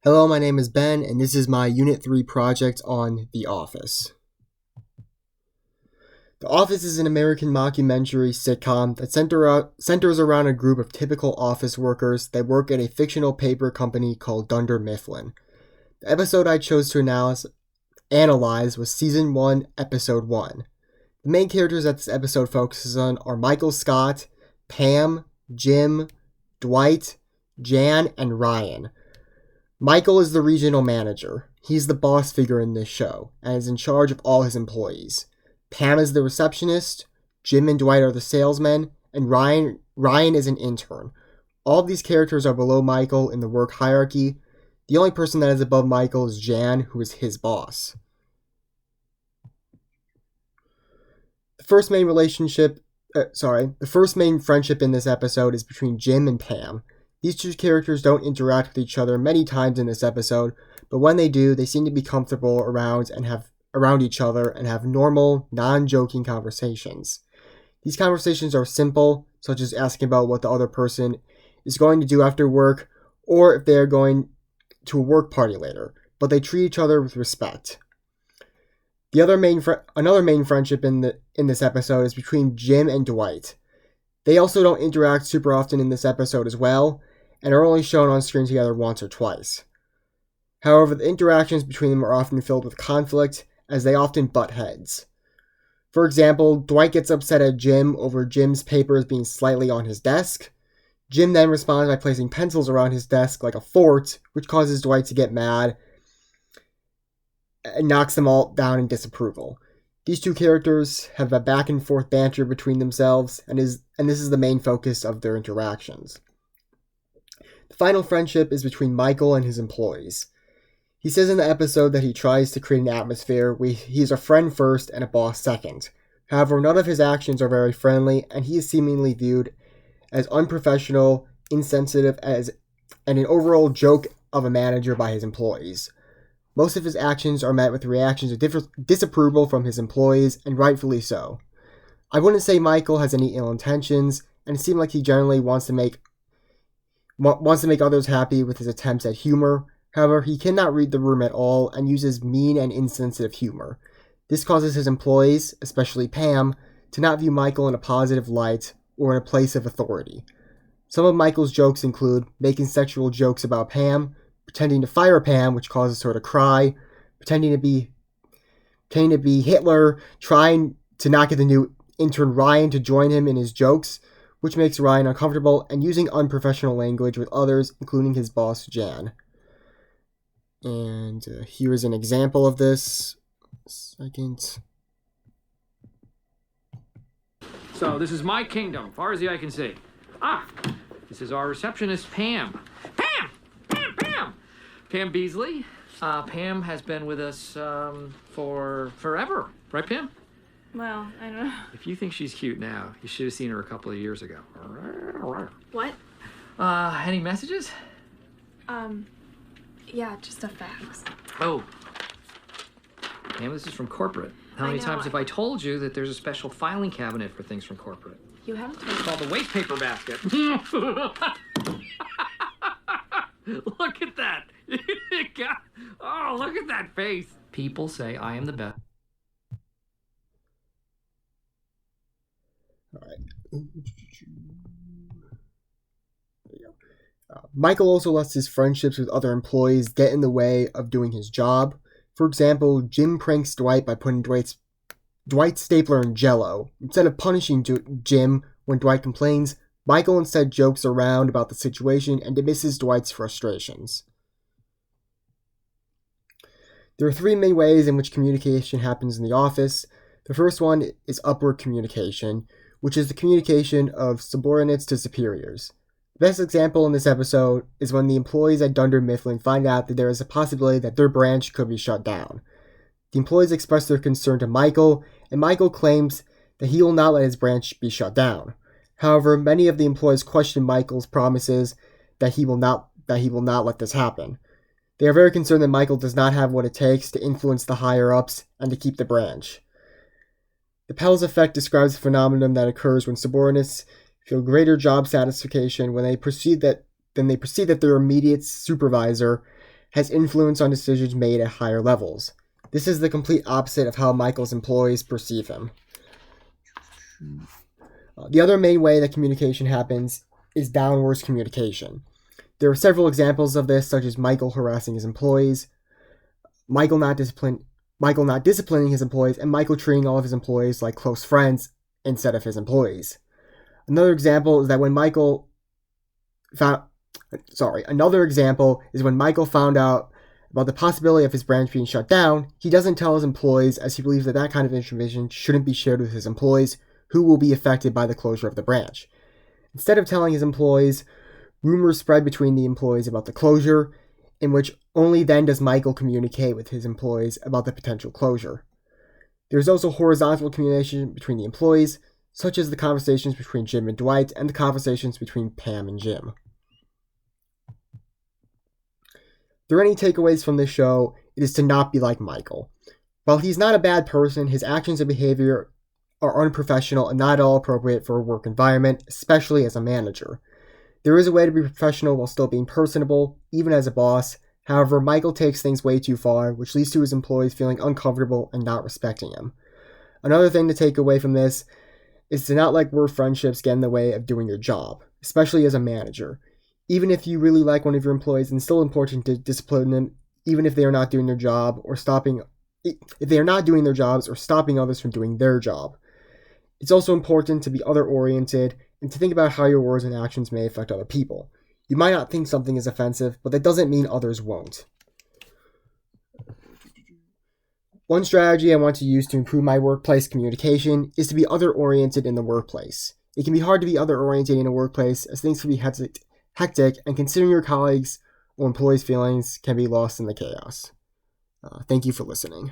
Hello, my name is Ben, and this is my Unit 3 project on The Office. The Office is an American mockumentary sitcom that centers around a group of typical office workers that work at a fictional paper company called Dunder Mifflin. The episode I chose to analyze was Season 1, Episode 1. The main characters that this episode focuses on are Michael Scott, Pam, Jim, Dwight, Jan, and Ryan. Michael is the regional manager. He's the boss figure in this show and is in charge of all his employees. Pam is the receptionist, Jim and Dwight are the salesmen, and Ryan is an intern. All of these characters are below Michael in the work hierarchy. The only person that is above Michael is Jan, who is his boss. The first main friendship in this episode is between Jim and Pam. These two characters don't interact with each other many times in this episode, but when they do, they seem to be comfortable around each other and have normal, non-joking conversations. These conversations are simple, such as asking about what the other person is going to do after work, or if they are going to a work party later, but they treat each other with respect. Another main friendship in this episode is between Jim and Dwight. They also don't interact super often in this episode as well, and are only shown on screen together once or twice. However, the interactions between them are often filled with conflict, as they often butt heads. For example, Dwight gets upset at Jim over Jim's papers being slightly on his desk. Jim then responds by placing pencils around his desk like a fort, which causes Dwight to get mad and knocks them all down in disapproval. These two characters have a back and forth banter between themselves, and this is the main focus of their interactions. The final friendship is between Michael and his employees. He says in the episode that he tries to create an atmosphere where he is a friend first and a boss second. However, none of his actions are very friendly, and he is seemingly viewed as unprofessional, insensitive, and an overall joke of a manager by his employees. Most of his actions are met with reactions of disapproval from his employees, and rightfully so. I wouldn't say Michael has any ill intentions, and it seems like he generally wants to make others happy with his attempts at humor. However, he cannot read the room at all and uses mean and insensitive humor. This causes his employees, especially Pam, to not view Michael in a positive light or in a place of authority. Some of Michael's jokes include making sexual jokes about Pam, pretending to fire Pam, which causes her to cry, pretending to be Hitler, trying to not get the new intern Ryan to join him in his jokes, which makes Ryan uncomfortable, and using unprofessional language with others, including his boss, Jan. And here is an example of this. Second. So this is my kingdom, far as the eye can see. This is our receptionist, Pam. Pam! Pam Beasley. Pam has been with us for forever. Right, Pam? Well, I don't know. If you think she's cute now, you should have seen her a couple of years ago. What? Any messages? Yeah, just a fax. Oh. Pam, this is from corporate. How many times have I told you that there's a special filing cabinet for things from corporate? You haven't told me. It's called the waste paper basket. Look at that. Oh, look at that face. People say I am the best. All right. Michael also lets his friendships with other employees get in the way of doing his job. For example, Jim pranks Dwight by putting Dwight's stapler in Jell-O. Instead of punishing Jim when Dwight complains, Michael instead jokes around about the situation and dismisses Dwight's frustrations. There are three main ways in which communication happens in the office. The first one is upward communication, which is the communication of subordinates to superiors. The best example in this episode is when the employees at Dunder Mifflin find out that there is a possibility that their branch could be shut down. The employees express their concern to Michael, and Michael claims that he will not let his branch be shut down. However, many of the employees question Michael's promises that he will not let this happen. They are very concerned that Michael does not have what it takes to influence the higher-ups and to keep the branch. The Pell's effect describes a phenomenon that occurs when subordinates feel greater job satisfaction when they perceive that their immediate supervisor has influence on decisions made at higher levels. This is the complete opposite of how Michael's employees perceive him. The other main way that communication happens is downwards communication. There are several examples of this, such as Michael harassing his employees, Michael not disciplining his employees, and Michael treating all of his employees like close friends instead of his employees. Another example is when Michael found out about the possibility of his branch being shut down. He doesn't tell his employees, as he believes that kind of information shouldn't be shared with his employees, who will be affected by the closure of the branch. Instead of telling his employees, rumors spread between the employees about the closure, in which only then does Michael communicate with his employees about the potential closure. There's also horizontal communication between the employees, such as the conversations between Jim and Dwight and the conversations between Pam and Jim. If there are any takeaways from this show, it is to not be like Michael. While he's not a bad person, his actions and behavior are unprofessional and not at all appropriate for a work environment, especially as a manager. There is a way to be professional while still being personable, even as a boss. However, Michael takes things way too far, which leads to his employees feeling uncomfortable and not respecting him. Another thing to take away from this is to not let work friendships get in the way of doing your job, especially as a manager. Even if you really like one of your employees, it's still important to discipline them, even if they are not doing their job or stopping others from doing their job. It's also important to be other-oriented and to think about how your words and actions may affect other people. You might not think something is offensive, but that doesn't mean others won't. One strategy I want to use to improve my workplace communication is to be other-oriented in the workplace. It can be hard to be other-oriented in a workplace as things can be hectic, and considering your colleagues or employees' feelings can be lost in the chaos. Thank you for listening.